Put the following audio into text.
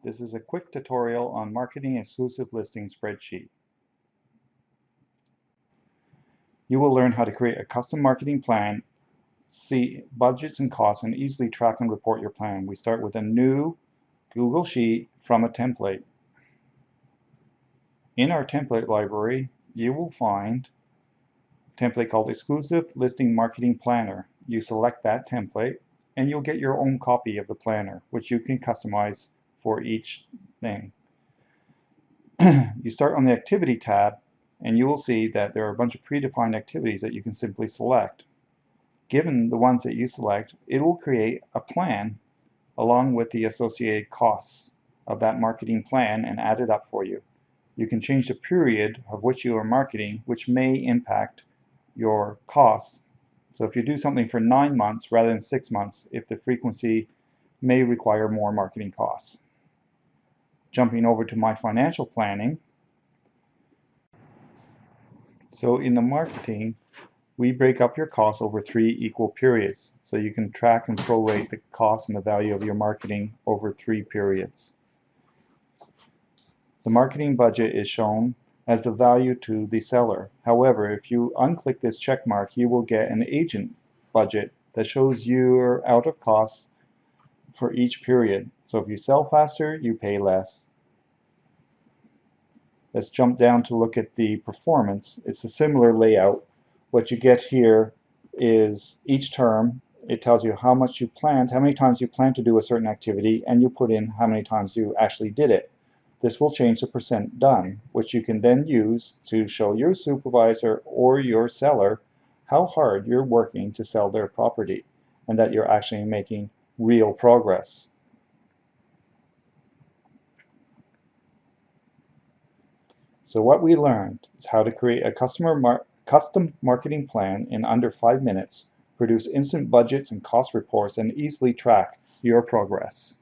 This is a quick tutorial on Marketing Exclusive Listing Spreadsheet. You will learn how to create a custom marketing plan, see budgets and costs, and easily track and report your plan. We start with a new Google Sheet from a template. In our template library, you will find a template called Exclusive Listing Marketing Planner. You select that template and you'll get your own copy of the planner, which you can customize for each thing. You start on the Activity tab and you will see that there are a bunch of predefined activities that you can simply select. Given the ones that you select, it will create a plan along with the associated costs of that marketing plan and add it up for you. You can change the period of which you are marketing, which may impact your costs. So if you do something for 9 months rather than 6 months, if the frequency may require more marketing costs. Jumping over to My Financial Planning. So in the marketing, we break up your costs over 3 equal periods. So you can track and prorate the cost and the value of your marketing over 3 periods. The marketing budget is shown as the value to the seller. However, if you unclick this check mark, you will get an agent budget that shows you're out of costs for each period. So if you sell faster, you pay less. Let's jump down to look at the performance. It's a similar layout. What you get here is each term, it tells you how much you planned, how many times you plan to do a certain activity, and you put in how many times you actually did it. This will change the percent done, which you can then use to show your supervisor or your seller how hard you're working to sell their property and that you're actually making real progress. So what we learned is how to create a custom marketing plan in under 5 minutes, produce instant budgets and cost reports, and easily track your progress.